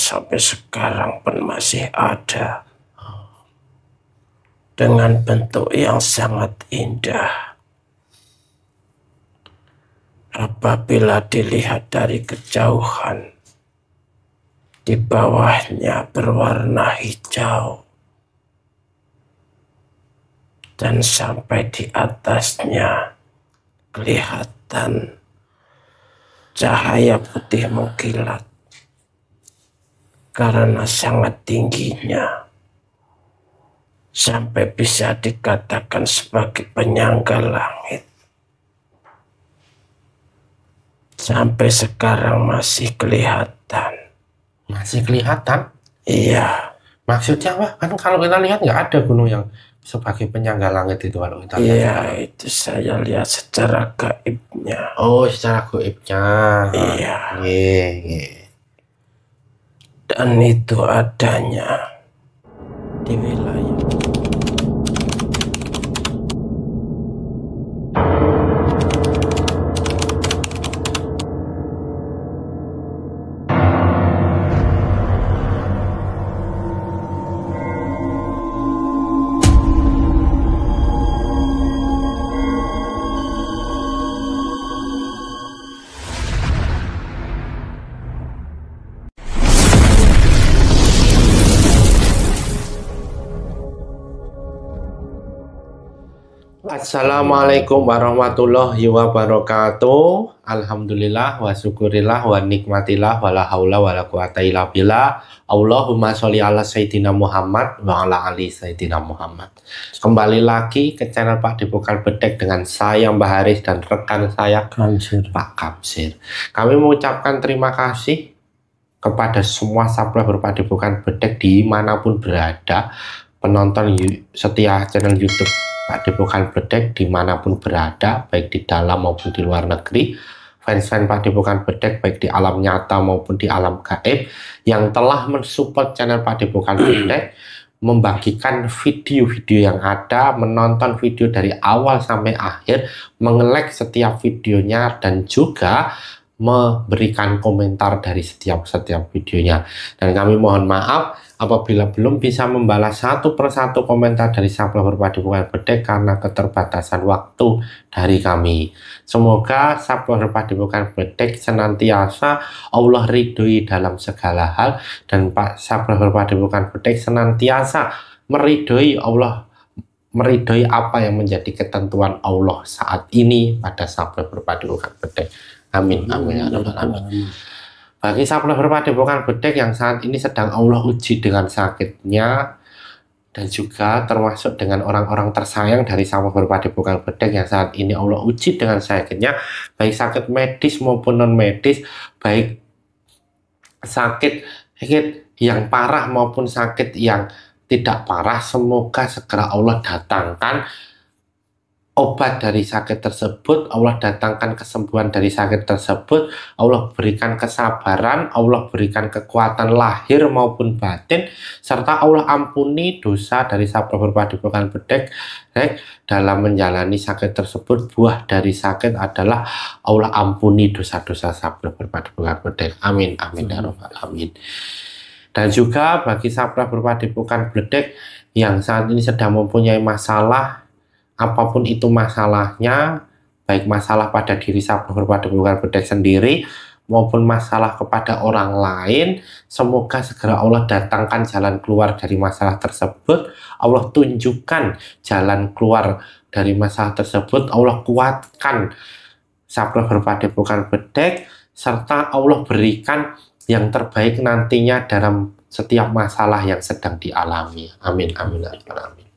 sampai sekarang pun masih ada, dengan bentuk yang sangat indah. Apabila dilihat dari kejauhan, di bawahnya berwarna hijau, dan sampai di atasnya kelihatan cahaya putih mengkilat karena sangat tingginya, sampai bisa dikatakan sebagai penyangga langit. Sampai sekarang masih kelihatan. Masih kelihatan? Iya. Maksudnya apa? Kan kalau kita lihat nggak ada gunung yang sebagai penyangga langit itu kalau kita lihat. Iya, itu saya lihat secara gaibnya. Oh, secara gaibnya. Iya. Iya. Dan itu adanya di wilayah. Assalamualaikum warahmatullahi wabarakatuh. Alhamdulillah wa syukurillah wa nikmatillah wa la haula wa la quwata illa billah. Allahumma sholli ala sayyidina Muhammad wa ala ali sayyidina Muhammad. Kembali lagi ke channel Pak Depokan Bedek dengan saya Mbah Haris dan rekan saya Pak Kapsir. Kami mengucapkan terima kasih kepada semua subscriber Pak Depokan Bedek dimanapun berada, penonton setia channel YouTube Pak Depokan Bedek dimanapun berada, baik di dalam maupun di luar negeri, fans-fans Pak Depokan Bedek baik di alam nyata maupun di alam gaib yang telah mensupport channel Pak Depokan Bedek, membagikan video-video yang ada, menonton video dari awal sampai akhir, mengelek setiap videonya, dan juga memberikan komentar dari setiap videonya. Dan kami mohon maaf apabila belum bisa membalas satu persatu komentar dari subscriber Pak Depokan Bedek karena keterbatasan waktu dari kami. Semoga subscriber Pak Depokan Bedek senantiasa Allah ridhoi dalam segala hal, dan subscriber Pak Depokan Bedek senantiasa meridhoi Allah, meridhoi apa yang menjadi ketentuan Allah saat ini pada subscriber Pak Depokan Bedek. Amin, amin, amin. Bagi subscriber Pak Depokan Bedek yang saat ini sedang Allah uji dengan sakitnya, dan juga termasuk dengan orang-orang tersayang dari subscriber Pak Depokan Bedek yang saat ini Allah uji dengan sakitnya, baik sakit medis maupun non medis, baik sakit yang parah maupun sakit yang tidak parah, semoga segera Allah datangkan obat dari sakit tersebut, Allah datangkan kesembuhan dari sakit tersebut, Allah berikan kesabaran, Allah berikan kekuatan lahir maupun batin, serta Allah ampuni dosa dari subscriber Pak Depokan Bedek dalam menjalani sakit tersebut. Buah dari sakit adalah Allah ampuni dosa-dosa subscriber Pak Depokan Bedek. Amin, amin, ya rabbal alamin. Dan juga bagi subscriber Pak Depokan Bedek yang saat ini sedang mempunyai masalah, apapun itu masalahnya, baik masalah pada diri subscriber Pak Depokan Bedek sendiri maupun masalah kepada orang lain, semoga segera Allah datangkan jalan keluar dari masalah tersebut, Allah tunjukkan jalan keluar dari masalah tersebut, Allah kuatkan subscriber Pak Depokan Bedek, serta Allah berikan yang terbaik nantinya dalam setiap masalah yang sedang dialami. Amin, amin, amin.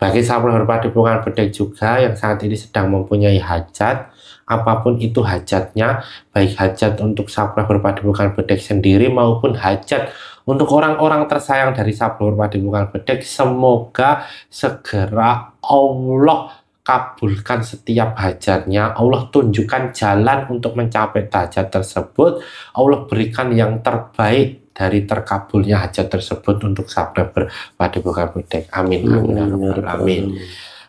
Bagi subscriber Pak Depokan Bedek juga yang saat ini sedang mempunyai hajat, apapun itu hajatnya, baik hajat untuk subscriber Pak Depokan Bedek sendiri maupun hajat untuk orang-orang tersayang dari subscriber Pak Depokan Bedek, semoga segera Allah kabulkan setiap hajatnya, Allah tunjukkan jalan untuk mencapai hajat tersebut, Allah berikan yang terbaik dari terkabulnya hajat tersebut untuk subscriber Pak Depokan Bedek. Amin, amin, amin.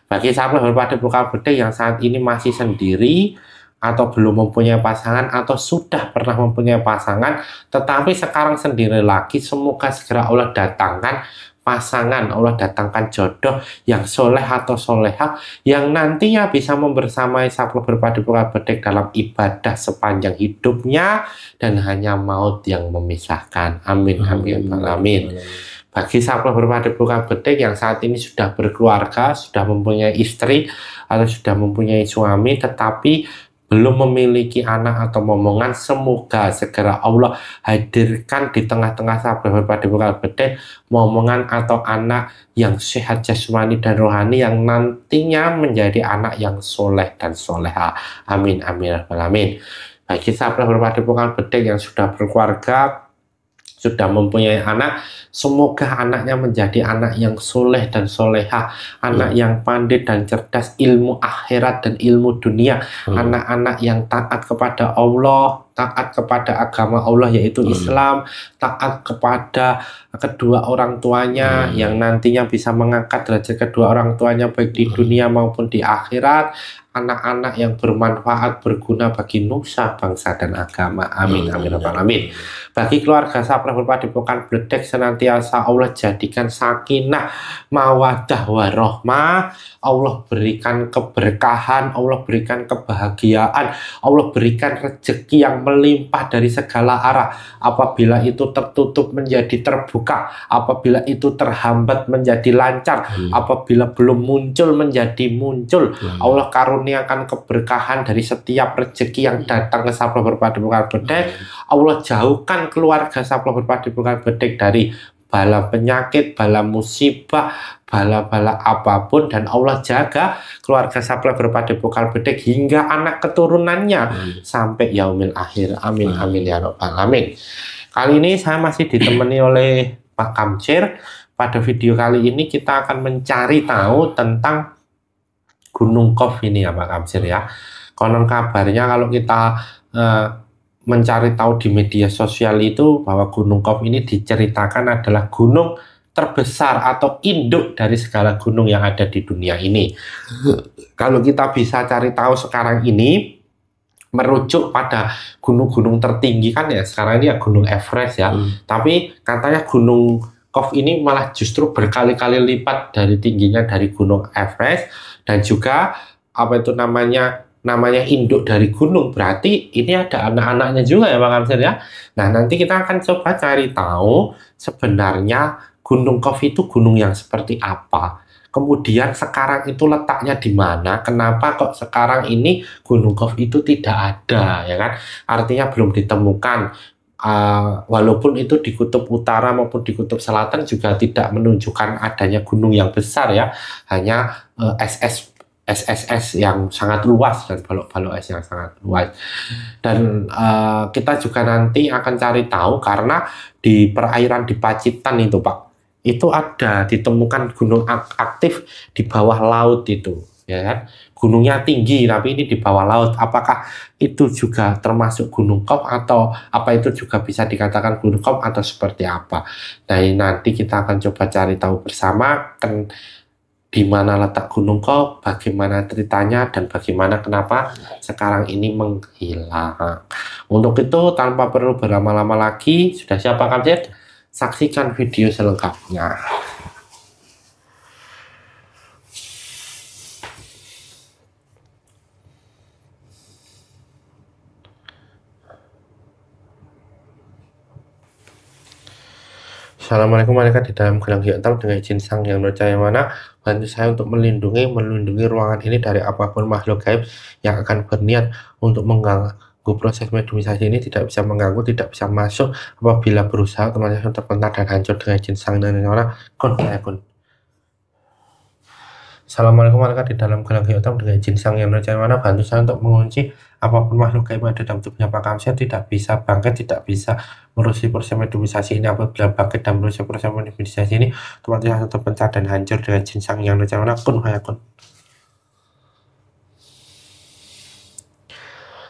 Bagi subscriber Pak Depokan Bedek yang saat ini masih sendiri, atau belum mempunyai pasangan atau sudah pernah mempunyai pasangan tetapi sekarang sendiri lagi, semoga segera Allah datangkan pasangan, Allah datangkan jodoh yang soleh atau soleha yang nantinya bisa membersamai saklek berpaduka bedek dalam ibadah sepanjang hidupnya dan hanya maut yang memisahkan. Amin amin amin. Bagi saklek berpaduka bedek yang saat ini sudah berkeluarga, sudah mempunyai istri atau sudah mempunyai suami tetapi belum memiliki anak atau momongan, semoga segera Allah hadirkan di tengah-tengah sahabat berpaduka bedek momongan atau anak yang sehat jasmani dan rohani yang nantinya menjadi anak yang soleh dan soleha. Amin amin amin. Bagi sahabat berpaduka bedek yang sudah berkeluarga, sudah mempunyai anak, semoga anaknya menjadi anak yang soleh dan soleha, anak yang pandai dan cerdas, ilmu akhirat dan ilmu dunia, anak-anak yang taat kepada Allah, taat kepada agama Allah yaitu Islam, taat kepada kedua orang tuanya yang nantinya bisa mengangkat derajat kedua orang tuanya baik di dunia maupun di akhirat, anak-anak yang bermanfaat, berguna bagi nusa, bangsa dan agama. Amin amin amin. Bagi keluarga sahabat berpadukan bedek senantiasa Allah jadikan sakinah, mawaddah warahmah, Allah berikan keberkahan, Allah berikan kebahagiaan, Allah berikan rezeki yang melimpah dari segala arah. Apabila itu tertutup menjadi terbuka, apabila itu terhambat menjadi lancar, apabila belum muncul menjadi muncul. Allah karuniakan keberkahan dari setiap rezeki yang datang ke sahabat berpadukan bedek. Allah jauhkan keluarga sahabat berpadukan bedek dari bala penyakit, bala musibah, bala-bala apapun, dan Allah jaga keluarga sahabat berpadukan bedek hingga anak keturunannya sampai yaumil akhir. Amin amin ya rabbal alamin. Kali ini saya masih ditemani oleh Pak Kamsir. Pada video kali ini kita akan mencari tahu tentang Gunung Qaf ini ya Pak Kamsir ya. Konon kabarnya kalau kita mencari tahu di media sosial itu bahwa Gunung Qaf ini diceritakan adalah gunung terbesar atau induk dari segala gunung yang ada di dunia ini. Kalau kita bisa cari tahu sekarang ini merujuk pada gunung-gunung tertinggi kan ya sekarang ini ya Gunung Everest ya. Tapi katanya Gunung Qaf ini malah justru berkali-kali lipat dari tingginya dari Gunung Everest, dan juga apa itu namanya induk dari gunung, berarti ini ada anak-anaknya juga ya Pak Kamsir ya. Nah nanti kita akan coba cari tahu sebenarnya Gunung Qaf itu gunung yang seperti apa, kemudian sekarang itu letaknya di mana, kenapa kok sekarang ini Gunung Qaf itu tidak ada ya kan, artinya belum ditemukan. Walaupun itu di kutub utara maupun di kutub selatan juga tidak menunjukkan adanya gunung yang besar ya, hanya SSS yang sangat luas dan balok-balok es yang sangat luas. Dan kita juga nanti akan cari tahu karena di perairan di Pacitan itu Pak, itu ada ditemukan gunung aktif di bawah laut itu ya kan, gunungnya tinggi tapi ini di bawah laut. Apakah itu juga termasuk Gunung Qaf atau apa itu juga bisa dikatakan Gunung Qaf atau seperti apa? Nah nanti kita akan coba cari tahu bersama kan, di mana letak Gunung Qaf, bagaimana ceritanya, dan bagaimana kenapa sekarang ini menghilang. Untuk itu tanpa perlu berlama-lama lagi, sudah siapa Kamsir? Saksikan video selengkapnya. Assalamualaikum malaikat di dalam gelang hitam dengan izin sang yang percaya mana, bantu saya untuk melindungi ruangan ini dari apapun makhluk gaib yang akan berniat untuk mengganggu proses mediumisasi ini. Tidak bisa mengganggu, tidak bisa masuk apabila berusaha otomatis terpental dan hancur dengan izin sang dan mana kun fayakun. Assalamualaikum malaikat di dalam gelang hitam dengan izin sang yang percaya mana, bantu saya untuk mengunci apapun makhluk gaib ada dalam tubuhnya Pak Kamsir, tidak bisa bangkit, tidak bisa merusi proses mediumisasi ini. Apabila bangkit dan merusi proses mediumisasi ini otomatis langsung terpencar dan hancur dengan jin sang yang rencana kun fayakun.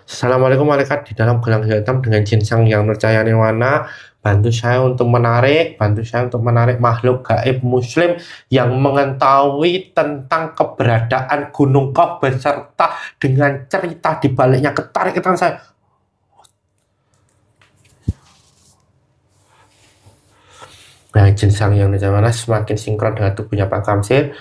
Assalamualaikum malaikat di dalam gelang hitam dengan jin sang yang percaya mana, bantu saya untuk menarik makhluk gaib muslim yang mengetahui tentang keberadaan Gunung Qaf beserta dengan cerita di baliknya. Ketarik tangan saya. Nah, jin sang yang mana semakin sinkron dengan tubuhnya Pak Kamsir.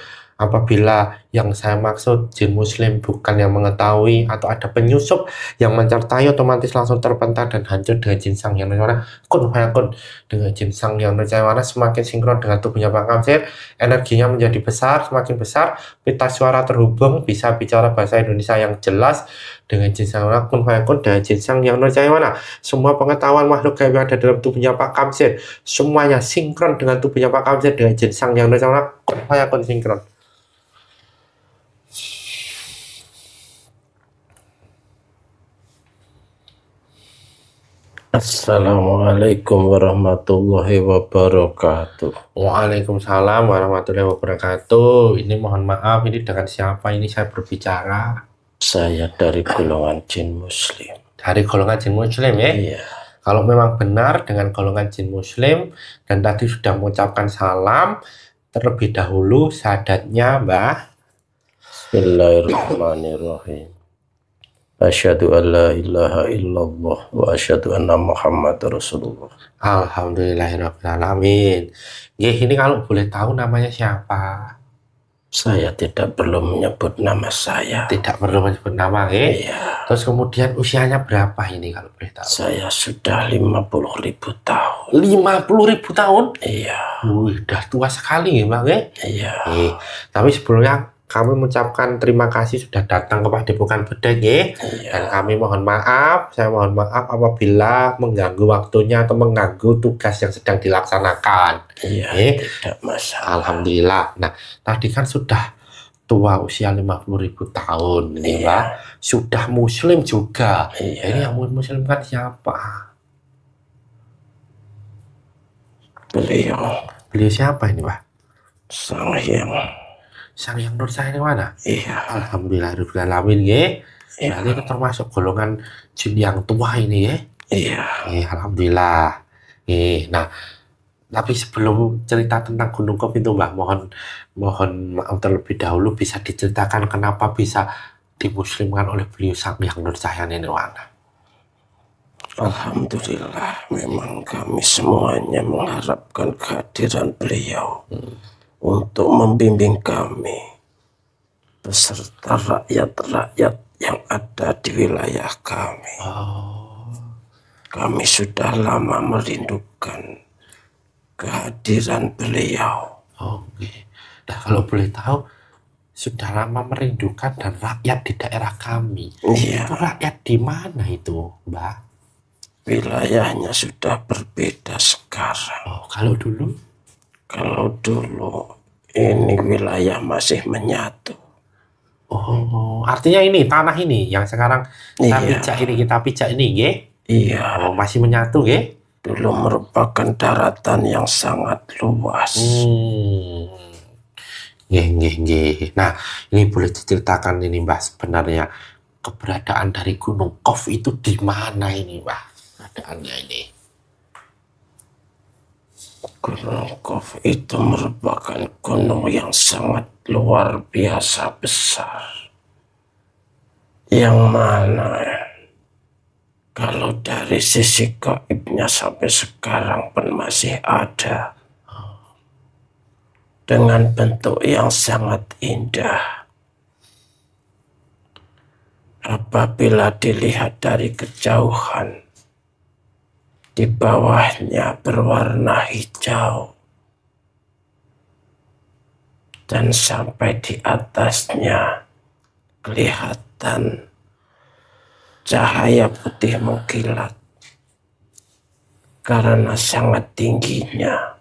Apabila yang saya maksud jin muslim bukan yang mengetahui atau ada penyusup yang mencertai, otomatis langsung terpental dan hancur dengan jin sang yang mana kun fayakun. Dengan jin sang yang mana semakin sinkron dengan tubuhnya Pak Kamsir, energinya menjadi besar, semakin besar, pita suara terhubung, bisa bicara bahasa Indonesia yang jelas dengan jin sang kun fayakun. Dengan jin sang yang mana semua pengetahuan makhluk gaib yang ada dalam tubuhnya Pak Kamsir semuanya sinkron dengan tubuhnya Pak Kamsir dengan jin sang yang mana kun fayakun sinkron. Assalamualaikum warahmatullahi wabarakatuh. Waalaikumsalam warahmatullahi wabarakatuh. Ini mohon maaf, ini dengan siapa ini saya berbicara? Saya dari golongan jin muslim. Dari golongan jin muslim ya? Iya. Kalau memang benar dengan golongan jin muslim dan tadi sudah mengucapkan salam, terlebih dahulu syahadatnya Mbah. Bismillahirrahmanirrahim. Asyhadu an la ilaha illallah wa asyhadu anna Muhammadar Rasulullah. Alhamdulillahirrahmanirrahim. Ini kalau boleh tahu namanya siapa? Saya tidak perlu menyebut nama saya. Tidak perlu menyebut nama ya? Iya. Terus kemudian usianya berapa ini kalau boleh tahu? Saya sudah 50.000 tahun. 50.000 tahun? Iya. Udah tua sekali ya Bang ya? Iya. Tapi sebelumnya kami mengucapkan terima kasih sudah datang ke Padepokan Bedeng ya. Dan kami mohon maaf, saya mohon maaf apabila mengganggu waktunya atau mengganggu tugas yang sedang dilaksanakan. Iya, tidak masalah. Alhamdulillah. Nah, tadi kan sudah tua usia 50.000 tahun ini Mbak. Sudah muslim juga. Ini yang muslim kan siapa? Beliau siapa ini Mbak? Sang Hyang Nur Cahaya mana? Iya. Alhamdulillahirrahmanirrahim ya. Berarti termasuk golongan jin yang tua ini ya. Iya. Alhamdulillah. Nah, tapi sebelum cerita tentang Gunung Qaf itu Mbak, mohon maaf terlebih dahulu, bisa diceritakan kenapa bisa dimuslimkan oleh beliau Sang Hyang Nur Cahaya ini mana? Alhamdulillah, memang kami semuanya mengharapkan kehadiran beliau untuk membimbing kami beserta rakyat-rakyat yang ada di wilayah kami. Kami sudah lama merindukan kehadiran beliau. Nah, kalau boleh tahu, sudah lama merindukan dan rakyat di daerah kami. Iya. Itu rakyat di mana itu, Mbak? Wilayahnya sudah berbeda sekarang. Kalau dulu? Kalau dulu ini wilayah masih menyatu. Artinya ini tanah ini yang sekarang kita pijak ini, nge? Iya. Masih menyatu, nge? Dulu merupakan daratan yang sangat luas. Nge. Nah, ini boleh diceritakan ini, Mbak, sebenarnya keberadaan dari Gunung Qaf itu di mana ini, Mbak? Keberadaannya ini. Gunung Qaf itu merupakan gunung yang sangat luar biasa besar. Yang mana kalau dari sisi gaibnya sampai sekarang pun masih ada. Dengan bentuk yang sangat indah. Apabila dilihat dari kejauhan, di bawahnya berwarna hijau. Dan sampai di atasnya kelihatan cahaya putih mengkilat. Karena sangat tingginya.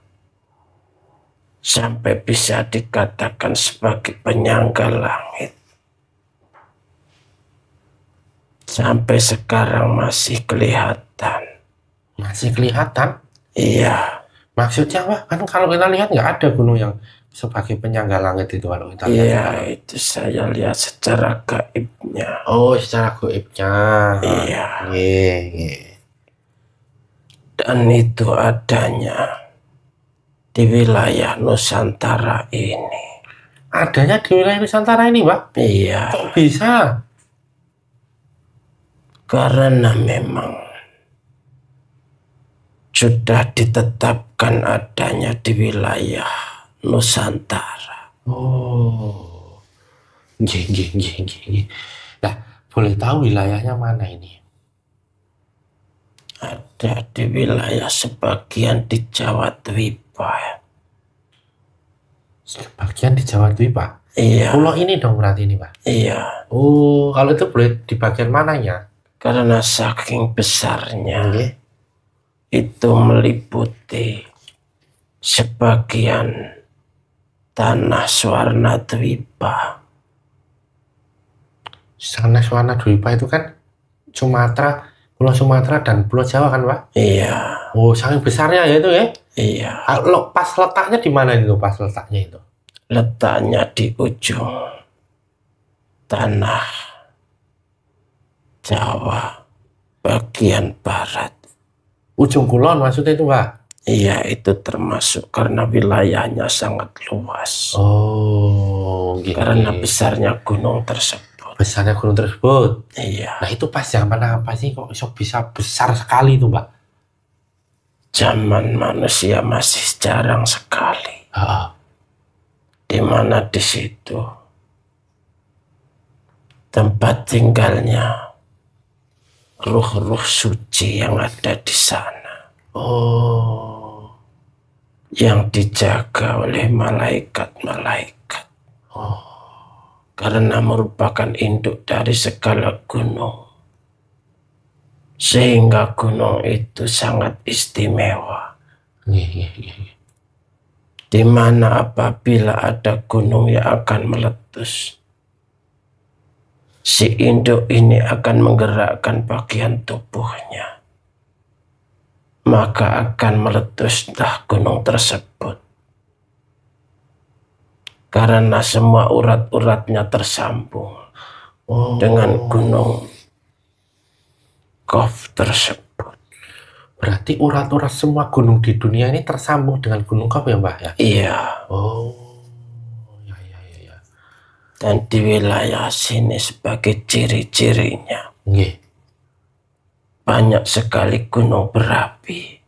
Sampai bisa dikatakan sebagai penyangga langit. Sampai sekarang masih kelihatan. Masih kelihatan? Iya. Maksudnya apa? Kan kalau kita lihat nggak ada gunung yang sebagai penyangga langit itu kalau kita lihat. Iya, itu saya lihat secara gaibnya. Secara gaibnya. Iya. Dan itu adanya di wilayah Nusantara ini. Adanya di wilayah Nusantara ini, Pak? Iya. Kok bisa? Karena memang sudah ditetapkan adanya di wilayah Nusantara. Oh, nggih. Nah, boleh tahu wilayahnya mana ini? Ada di wilayah sebagian di Jawa Dwipa. Sebagian di Jawa Dwipa. Iya. Pulau ini dong berarti ini, Pak? Iya. Oh, kalau itu boleh di bagian mananya? Karena saking besarnya, Nggih. itu meliputi sebagian tanah Swarna Dwipa. Sana Swana Dwipa itu kan Sumatera, Pulau Sumatera dan Pulau Jawa kan, Pak? Iya. Oh, saking besarnya ya itu ya? Iya. Kalau pas letaknya di mana itu, pas letaknya itu? Letaknya di ujung tanah Jawa bagian barat. Ujung Kulon maksudnya itu, Pak? Iya, itu termasuk karena wilayahnya sangat luas. Oh, gitu. Karena besarnya gunung tersebut. Besarnya gunung tersebut. Iya. Nah, itu pas zaman apa sih kok bisa besar sekali itu, Pak? Zaman manusia masih jarang sekali. Di mana di situ tempat tinggalnya ruh-ruh suci yang ada di sana. Oh. Yang dijaga oleh malaikat-malaikat. Oh. Karena merupakan induk dari segala gunung. Sehingga gunung itu sangat istimewa. Iya. Di mana apabila ada gunung yang akan meletus, si induk ini akan menggerakkan bagian tubuhnya. Maka akan meletuslah gunung tersebut. Karena semua urat-uratnya tersambung dengan gunung Qaf tersebut. Berarti urat-urat semua gunung di dunia ini tersambung dengan gunung Qaf ya, Mbak ya? Iya. Oh. Ya. Dan di wilayah sini sebagai ciri-cirinya, Nggih. banyak sekali gunung berapi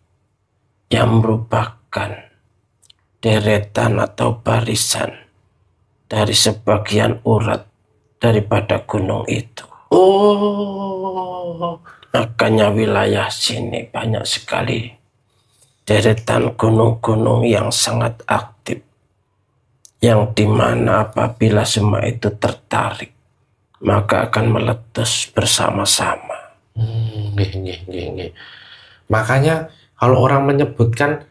yang merupakan deretan atau barisan dari sebagian urat daripada gunung itu. Oh. Makanya wilayah sini banyak sekali deretan gunung-gunung yang sangat aktif, yang dimana apabila semua itu tertarik, maka akan meletus bersama-sama. Nggih. Makanya kalau orang menyebutkan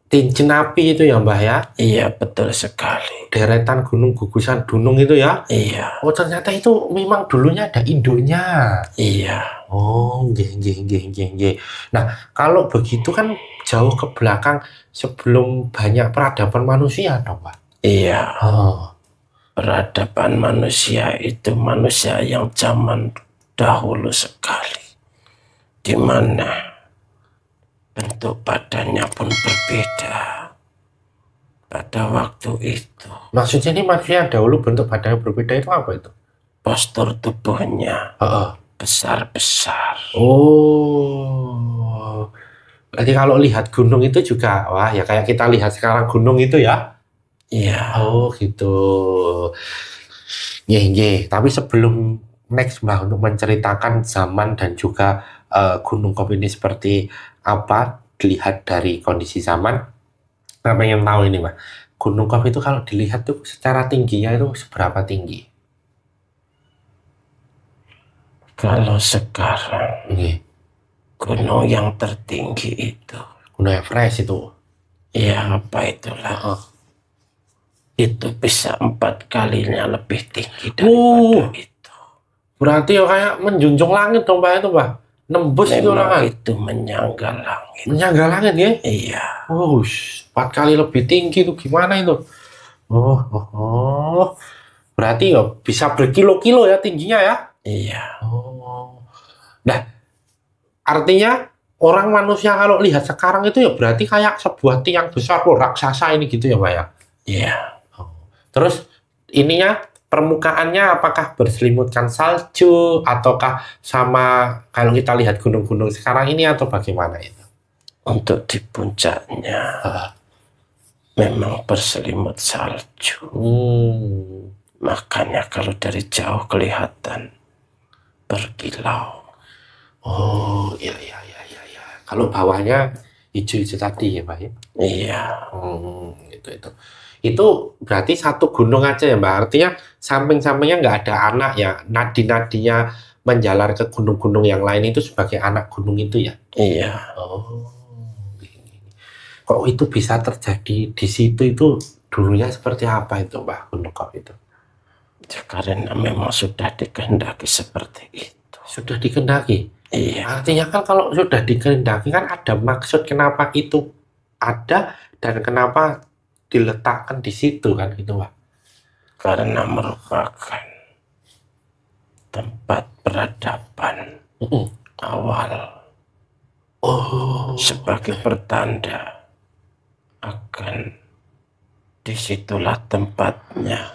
cincin api itu ya, Mbah ya? Iya, betul sekali. Deretan gunung gugusan gunung itu ya? Iya. Oh, ternyata itu memang dulunya ada induknya. Iya. Oh, nggih. Nah, kalau begitu kan jauh ke belakang sebelum banyak peradaban manusia dong, Pak? Iya. Oh. Peradaban manusia itu manusia yang zaman dahulu sekali, di mana bentuk badannya pun berbeda pada waktu itu. Maksudnya ini manusia dahulu bentuk badannya berbeda itu apa itu? Postur tubuhnya besar-besar. Oh. Berarti kalau lihat gunung itu juga, wah ya kayak kita lihat sekarang gunung itu ya? Iya. Oh gitu. Nggih. Tapi sebelum next Mbak untuk menceritakan zaman dan juga Gunung Qaf ini seperti apa dilihat dari kondisi zaman, saya pengen tahu ini Mbak. Gunung Qaf itu kalau dilihat tuh secara tingginya itu seberapa tinggi? Kalau sekarang gunung yang tertinggi itu Gunung Everest itu. Ya apa itulah. Itu bisa 4 kalinya lebih tinggi daripada itu. Berarti ya kayak menjunjung langit dong Pak itu Pak. Nembus itu Memang kan. itu menyangga langit. Menyangga langit ya? Iya. 4 kali lebih tinggi itu gimana itu? Berarti ya bisa berkilo-kilo ya tingginya ya? Iya. Nah, artinya orang manusia kalau lihat sekarang itu ya berarti kayak sebuah tiang besar loh, raksasa ini gitu ya Pak ya? Iya, Oh. Terus ininya permukaannya apakah berselimutkan salju ataukah sama kalau kita lihat gunung-gunung sekarang ini atau bagaimana itu? untuk di puncaknya Ah. memang berselimut salju. Makanya kalau dari jauh kelihatan berkilau. Oh, iya, iya, iya, iya, iya. Kalau bawahnya hijau-hijau tadi ya, Pak ya? Iya, Itu. Itu berarti satu gunung aja ya, Mbak? Artinya samping-sampingnya nggak ada anak ya? Nadi-nadinya menjalar ke gunung-gunung yang lain itu sebagai anak gunung itu ya? iya. Oh, ini. Kok itu bisa terjadi di situ itu dulunya seperti apa itu, Mbak, Gunung Kop itu? Ya, karena memang sudah dikehendaki seperti itu. Sudah dikehendaki? Iya, Artinya kan kalau sudah dikehendaki kan ada maksud kenapa itu ada dan kenapa diletakkan di situ kan gitu Pak. karena merupakan tempat peradaban awal Oh, sebagai pertanda akan disitulah tempatnya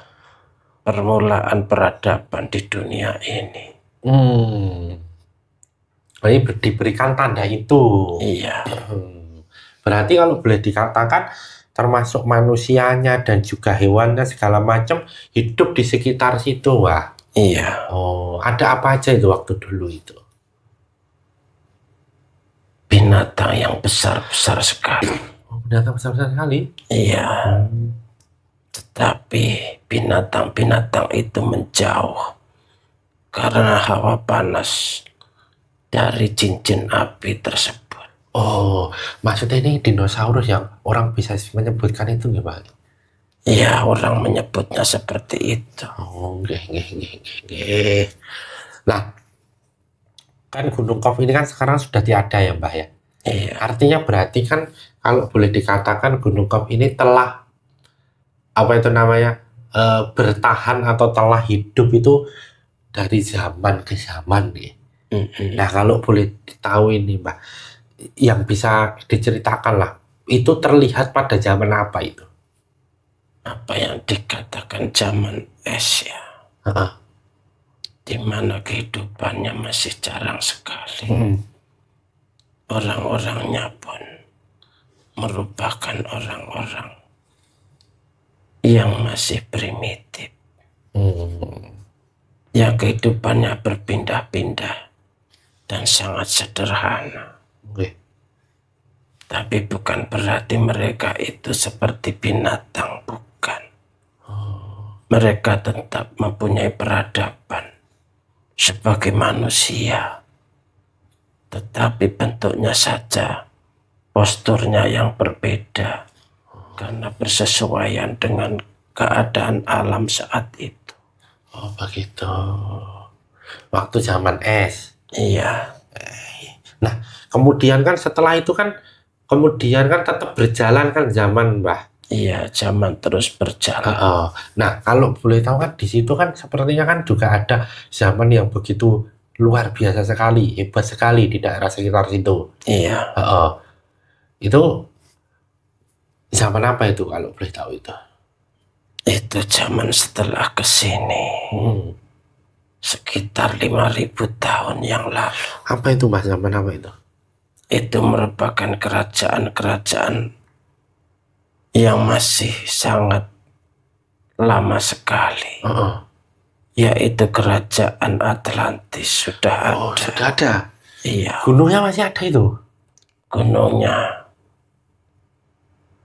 permulaan peradaban di dunia ini. Ini diberikan tanda itu. Iya, Berarti kalau boleh dikatakan termasuk manusianya dan juga hewannya segala macam hidup di sekitar situ, Wah. iya. Oh, ada apa aja itu waktu dulu itu? Binatang yang besar-besar sekali. Oh, binatang besar-besar sekali. Iya, tetapi binatang-binatang itu menjauh karena hawa panas dari cincin api tersebut. Oh, maksudnya ini dinosaurus yang orang bisa menyebutkan itu nggak, Pak? Iya, orang menyebutnya seperti itu. Oh, nggih. Nah, kan Gunung Kop ini kan sekarang sudah tiada ya, Mbak ya? Iya, Artinya berarti kan kalau boleh dikatakan Gunung Kop ini telah apa itu namanya bertahan atau telah hidup itu dari zaman ke zaman nih. Nah, kalau boleh tahu ini, Mbak, yang bisa diceritakan lah, itu terlihat pada zaman apa itu? apa yang dikatakan zaman es ya, Heeh. di mana kehidupannya masih jarang sekali. Orang-orangnya pun merupakan orang-orang yang masih primitif. Ya, kehidupannya berpindah-pindah dan sangat sederhana. Oke. Tapi bukan berarti mereka itu seperti binatang, bukan. Mereka tetap mempunyai peradaban sebagai manusia. Tetapi bentuknya saja, posturnya yang berbeda. Karena bersesuaian dengan keadaan alam saat itu. Oh, begitu. Waktu zaman es. Iya, Nah, kemudian kan setelah itu kan kemudian kan tetap berjalan kan zaman, Mbah. iya, zaman terus berjalan. Nah, kalau boleh tahu kan di situ kan sepertinya kan juga ada zaman yang begitu luar biasa sekali, hebat sekali di daerah sekitar situ. Iya, Itu zaman apa itu kalau boleh tahu itu? itu zaman setelah kesini. Sekitar 5.000 tahun yang lalu. Apa itu, Mas? Zaman apa itu? Itu merupakan kerajaan-kerajaan yang masih sangat lama sekali. Yaitu kerajaan Atlantis sudah ada. Oh, sudah ada. Iya, Gunungnya masih ada itu? gunungnya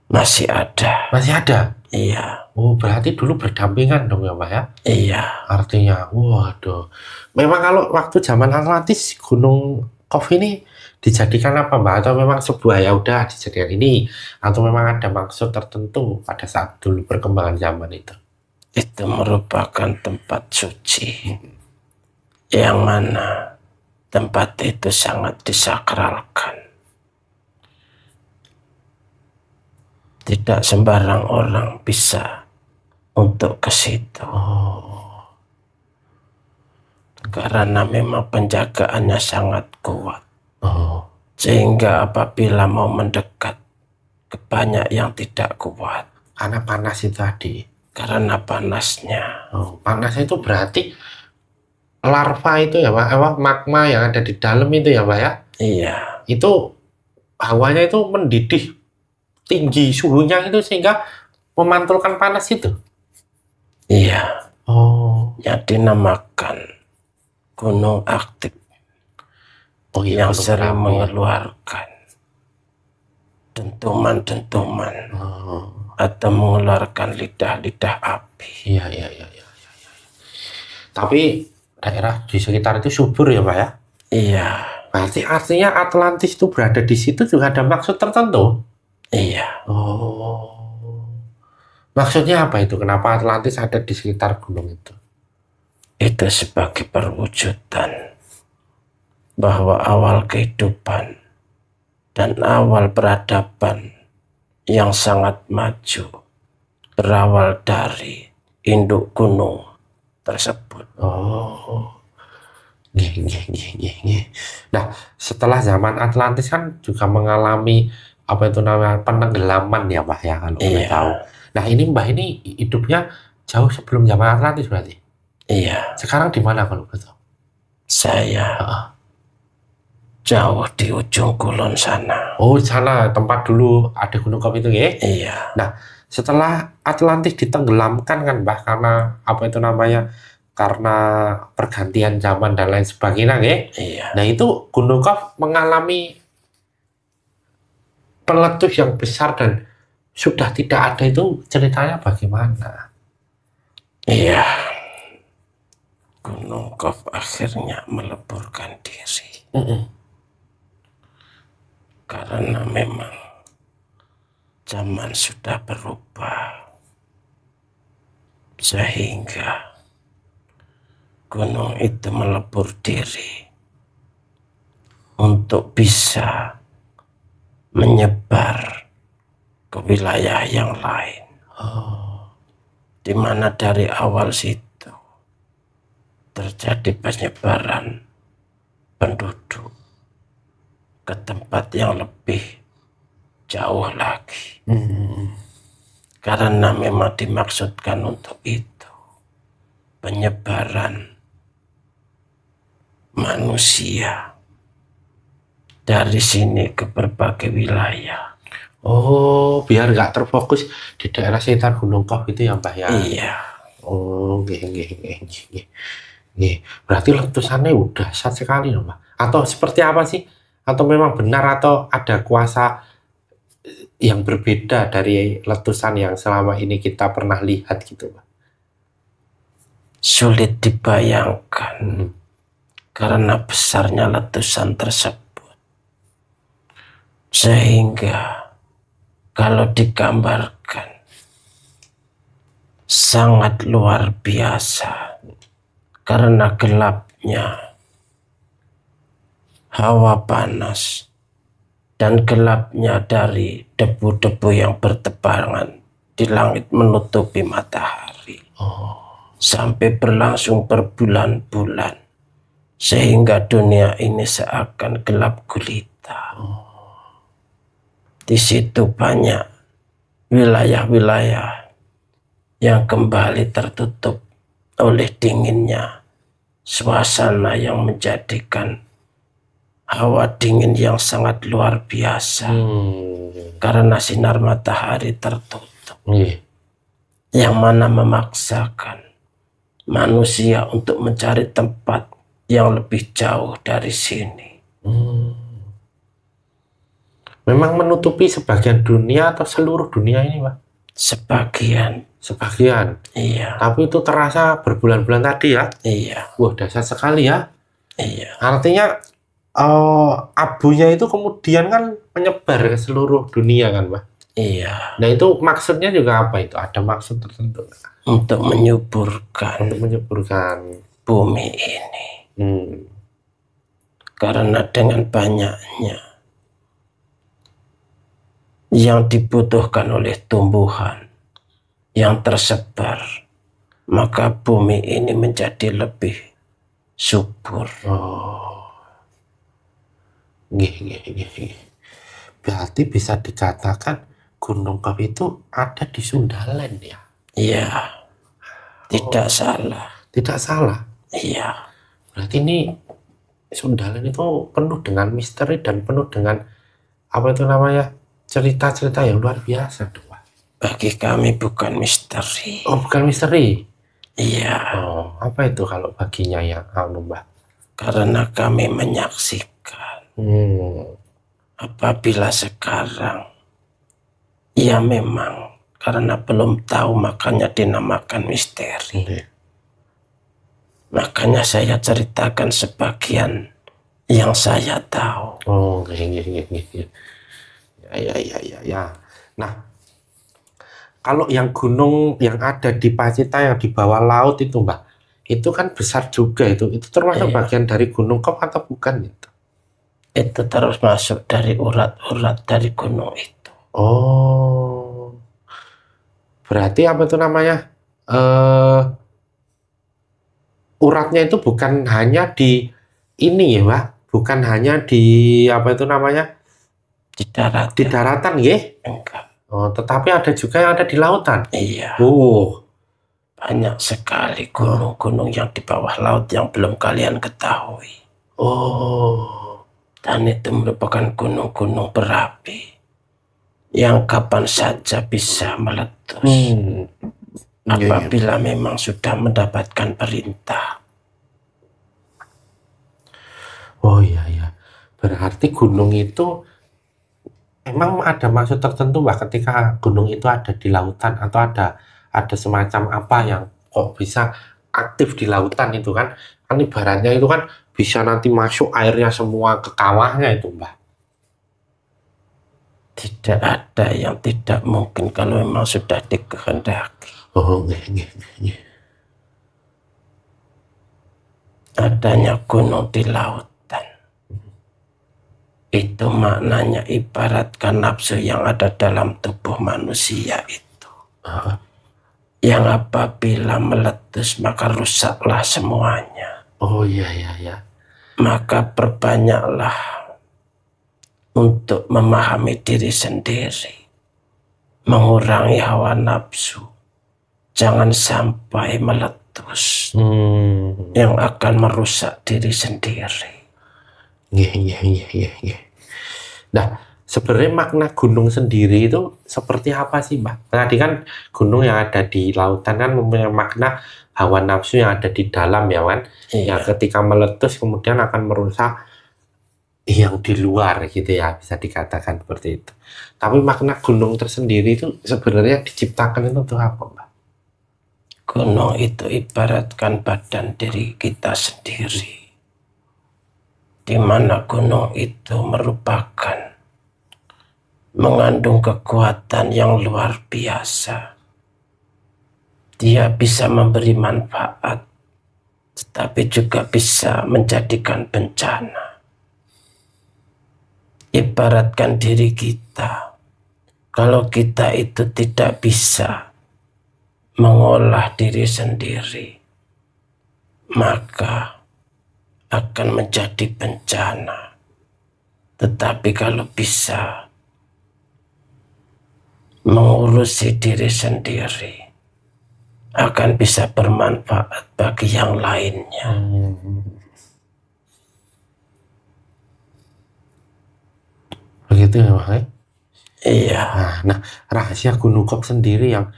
masih ada. Masih ada? Iya, Oh, berarti dulu berdampingan dong ya, Pak ya? iya. Artinya, waduh. Memang kalau waktu zaman Atlantis, Gunung Kop ini dijadikan apa, Mbak? Atau memang sebuah ya udah dijadikan ini? Atau memang ada maksud tertentu pada saat dulu perkembangan zaman itu? Itu merupakan tempat suci. Yang mana tempat itu sangat disakralkan. Tidak sembarang orang bisa untuk ke situ. Karena memang penjagaannya sangat kuat. Sehingga apabila mau mendekat ke banyak yang tidak kuat. Karena panas itu tadi. Karena panasnya. Oh, panasnya itu berarti larva itu ya Pak, magma yang ada di dalam itu ya Pak ya? Iya. Itu hawanya itu mendidih tinggi suhunya itu sehingga memantulkan panas itu. Iya. Oh. Yang dinamakan gunung aktif. Oh iya, yang sering berapi. mengeluarkan dentuman-dentuman atau mengeluarkan lidah-lidah api. Iya. Tapi daerah di sekitar itu subur ya Pak ya? Iya. Berarti artinya Atlantis itu berada di situ juga ada maksud tertentu? Iya. Oh. Maksudnya apa itu? Kenapa Atlantis ada di sekitar gunung itu? Itu sebagai perwujudan bahwa awal kehidupan dan awal peradaban yang sangat maju berawal dari induk gunung tersebut. Oh. Nah, setelah zaman Atlantis kan juga mengalami apa itu namanya penenggelaman ya Mbah ya, kalau boleh tahu. Nah, ini Mbah ini hidupnya jauh sebelum zaman Atlantis berarti? Iya. Sekarang di mana kalau betul? Saya jauh di ujung kulon sana. Oh, sana tempat dulu ada gunung Kop itu ya? Iya. Nah, setelah Atlantis ditenggelamkan kan Mbah karena apa itu namanya? Karena pergantian zaman dan lain sebagainya ya? Iya. Nah, itu gunung Kop mengalami peletus yang besar dan sudah tidak ada, itu ceritanya bagaimana? Iya. Gunung Kop akhirnya meleburkan diri. Karena memang zaman sudah berubah. Sehingga gunung itu melebur diri untuk bisa menyebar ke wilayah yang lain. Di mana dari awal situ terjadi penyebaran penduduk ke tempat yang lebih jauh lagi. Karena memang dimaksudkan untuk itu, penyebaran manusia dari sini ke berbagai wilayah. Oh, biar nggak terfokus di daerah sekitar Gunung Kop itu ya Mbah ya? Iya. Oh, berarti letusannya udah dahsyat sekali loh Mbah. Atau seperti apa sih? Atau memang benar atau ada kuasa yang berbeda dari letusan yang selama ini kita pernah lihat gitu Mbah? Sulit dibayangkan karena besarnya letusan tersebut. Sehingga kalau digambarkan sangat luar biasa karena gelapnya hawa panas dan gelapnya dari debu-debu yang bertebaran di langit menutupi matahari. Sampai berlangsung berbulan-bulan sehingga dunia ini seakan gelap gulita. Di situ banyak wilayah-wilayah yang kembali tertutup oleh dinginnya suasana yang menjadikan hawa dingin yang sangat luar biasa karena sinar matahari tertutup, yang mana memaksakan manusia untuk mencari tempat yang lebih jauh dari sini. Memang menutupi sebagian dunia atau seluruh dunia ini Pak? Sebagian. Iya. Tapi itu terasa berbulan-bulan tadi ya? Iya. Wah, dahsyat sekali ya. Iya. Artinya abunya itu kemudian kan menyebar ke seluruh dunia kan Pak? Iya. Nah itu maksudnya juga apa itu? Ada maksud tertentu? Untuk menyuburkan bumi ini. Karena dengan banyaknya yang dibutuhkan oleh tumbuhan yang tersebar, maka bumi ini menjadi lebih subur. Nggih. Berarti bisa dikatakan Gunung Kop itu ada di Sundaland ya? Iya, tidak Oh, salah. tidak salah. Iya, Berarti ini Sundaland itu penuh dengan misteri dan penuh dengan apa itu namanya cerita-cerita yang luar biasa tuh, Pak. bagi kami bukan misteri. Oh, bukan misteri. Iya, Oh, apa itu kalau baginya ya, Mbak? karena kami menyaksikan. Apabila sekarang, ya memang karena belum tahu makanya dinamakan misteri. Makanya saya ceritakan sebagian yang saya tahu. Oh, ya. Nah, kalau yang gunung yang ada di Pacitan yang di bawah laut itu, Mbak, itu kan besar juga itu. Itu termasuk Iya. bagian dari Gunung Kop atau bukan itu? Itu terus masuk dari urat-urat dari gunung itu. Oh, berarti apa itu namanya? Uratnya itu bukan hanya di ini ya, Mbak, bukan hanya di apa itu namanya? Di darat. Di daratan, ya? Enggak. Oh, tetapi ada juga yang ada di lautan. Iya. Oh, Banyak sekali gunung-gunung yang di bawah laut yang belum kalian ketahui. oh, Dan itu merupakan gunung-gunung berapi yang kapan saja bisa meletus. Apabila memang sudah mendapatkan perintah. Oh iya. Berarti gunung itu emang ada maksud tertentu, Mbak, ketika gunung itu ada di lautan atau ada semacam apa yang kok bisa aktif di lautan itu kan? Kan ibaratnya itu kan bisa nanti masuk airnya semua ke kawahnya itu, Mbak. Tidak ada yang tidak mungkin kalau memang sudah dikehendaki. Oh, nggih. Adanya gunung di lautan. Itu maknanya ibaratkan nafsu yang ada dalam tubuh manusia itu. Yang apabila meletus maka rusaklah semuanya. Oh iya. Maka perbanyaklah untuk memahami diri sendiri. Mengurangi hawa nafsu. Jangan sampai meletus. Yang akan merusak diri sendiri. Iya. Nah, sebenarnya makna gunung sendiri itu seperti apa sih, Mbak? Tadi kan gunung yang ada di lautan kan mempunyai makna hawa nafsu yang ada di dalam ya kan? Iya. Yang ketika meletus kemudian akan merusak yang di luar gitu ya, bisa dikatakan seperti itu. Tapi makna gunung tersendiri itu sebenarnya diciptakan itu untuk apa, Mbak? Gunung itu ibaratkan badan diri kita sendiri. Di mana gunung itu merupakan mengandung kekuatan yang luar biasa. Dia bisa memberi manfaat, tetapi juga bisa menjadikan bencana. Ibaratkan diri kita, kalau kita itu tidak bisa mengolah diri sendiri, maka akan menjadi bencana. Tetapi kalau bisa mengurusi diri sendiri, akan bisa bermanfaat bagi yang lainnya. Begitu ya, Mbak? Iya. Nah, rahasia Gunung Kop sendiri yang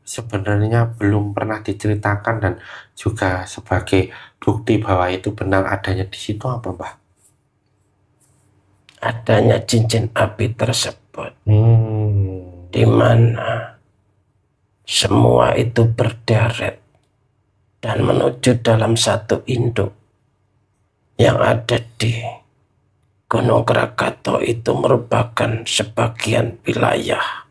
sebenarnya belum pernah diceritakan dan juga sebagai bukti bahwa itu benar adanya di situ apa, Mbak? Adanya cincin api tersebut, di mana semua itu berderet dan menuju dalam satu induk yang ada di Gunung Krakatau. Itu merupakan sebagian wilayah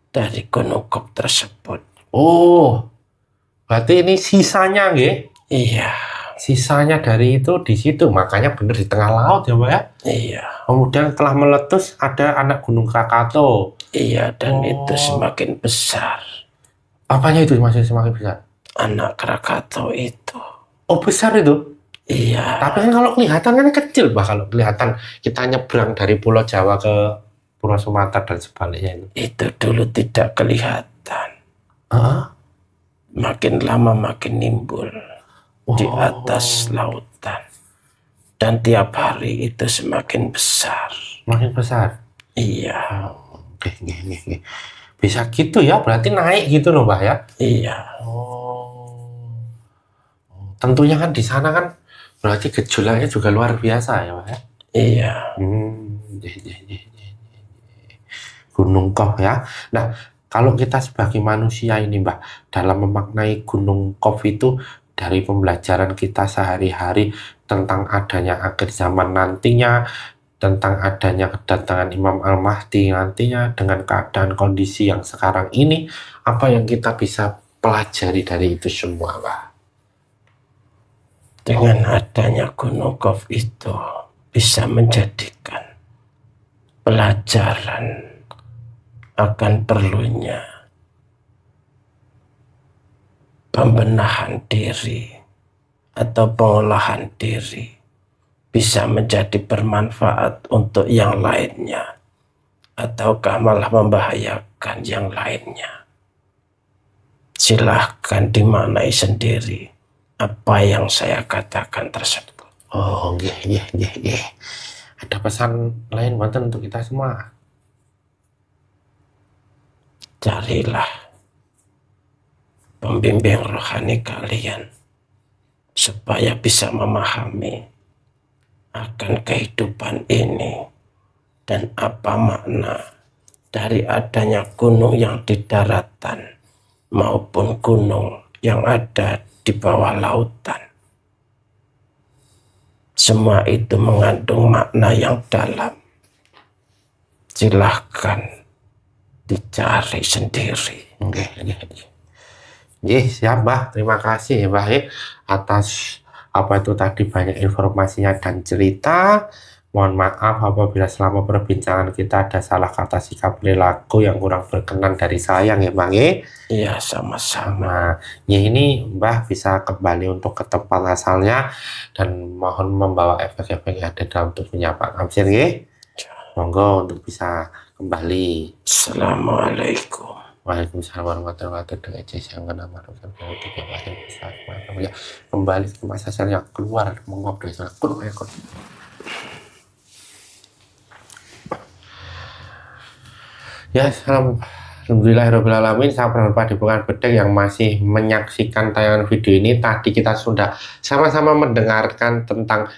dari Gunung Kop tersebut. Oh, berarti ini sisanya, nggih? Iya. Sisanya dari itu di situ, makanya benar di tengah laut ya, Mbak ya? Iya. Kemudian setelah meletus ada anak Gunung Krakatau. Iya, dan itu semakin besar. Apanya itu masih semakin besar? Anak Krakatau itu. Oh, besar itu? Iya, Tapi kan kalau kelihatan kan kecil, Bah. Kalau kelihatan kita nyebrang dari Pulau Jawa ke Pulau Sumatera dan sebaliknya itu. itu dulu tidak kelihatan. Ah, Makin lama makin nimbul di oh, atas lautan. Dan tiap hari itu semakin besar. makin besar. Iya, Oke, bisa gitu ya, berarti naik gitu loh, Mbak ya. iya, Oh, tentunya kan di sana kan berarti gejolaknya juga luar biasa ya, Mbak ya. iya. Ye, ye, ye, ye. Gunung Kop ya. Nah, kalau kita sebagai manusia ini, Mbak, dalam memaknai Gunung Kop itu dari pembelajaran kita sehari-hari tentang adanya akhir zaman nantinya, tentang adanya kedatangan Imam Al-Mahdi nantinya dengan keadaan kondisi yang sekarang ini, apa yang kita bisa pelajari dari itu semua, Pak? Dengan adanya Gunung Kop itu bisa menjadikan pelajaran akan perlunya pembenahan diri atau pengolahan diri bisa menjadi bermanfaat untuk yang lainnya ataukah malah membahayakan yang lainnya. Silahkan dimaknai sendiri apa yang saya katakan tersebut. Oh, nggih. Ada pesan lain Banten untuk kita semua? Carilah pembimbing rohani kalian supaya bisa memahami akan kehidupan ini dan apa makna dari adanya gunung yang di daratan maupun gunung yang ada di bawah lautan. Semua itu mengandung makna yang dalam. Silahkan dicari sendiri. Siap, Mbah. Terima kasih ya, Mbah, atas apa itu tadi banyak informasinya dan cerita. Mohon maaf apabila selama perbincangan kita ada salah kata, sikap, perilaku yang kurang berkenan dari saya ya, Bang. Iya, sama-sama. Ya ini Mbah bisa kembali untuk ke tempat asalnya dan mohon membawa efek-efek yang ada dalam tubuhnya Pak Kamsir, nggih. Monggo untuk bisa kembali. Assalamualaikum. Waalaikumsalam warahmatullahi wabarakatuh. Kembali ke masa saya keluar menguap dari sana. Ya, alhamdulillahirrahmanirrahim. Saya Padepokan Bedeng yang masih menyaksikan tayangan video ini. Tadi kita sudah sama-sama mendengarkan tentang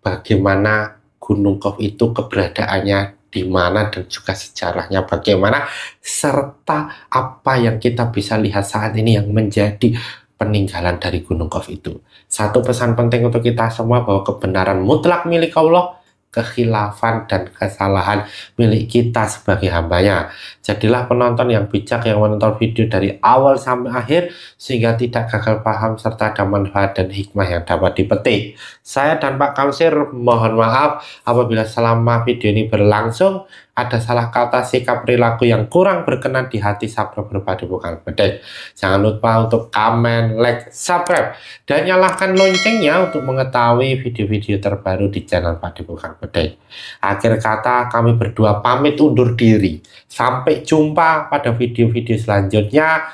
bagaimana Gunung Kop itu keberadaannya di mana dan juga sejarahnya bagaimana serta apa yang kita bisa lihat saat ini yang menjadi peninggalan dari Gunung Kop itu. Satu pesan penting untuk kita semua bahwa kebenaran mutlak milik Allah, kekhilafan dan kesalahan milik kita sebagai hambanya. Jadilah penonton yang bijak yang menonton video dari awal sampai akhir sehingga tidak gagal paham serta ada manfaat dan hikmah yang dapat dipetik. Saya dan Pak Kamsir mohon maaf apabila selama video ini berlangsung ada salah kata, sikap, perilaku yang kurang berkenan di hati subscriber Padepokan Bedeng. Jangan lupa untuk komen, like, subscribe, dan nyalakan loncengnya untuk mengetahui video-video terbaru di channel Padepokan Bedeng. Akhir kata, kami berdua pamit undur diri. Sampai jumpa pada video-video selanjutnya.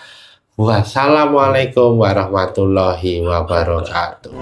Wassalamualaikum warahmatullahi wabarakatuh.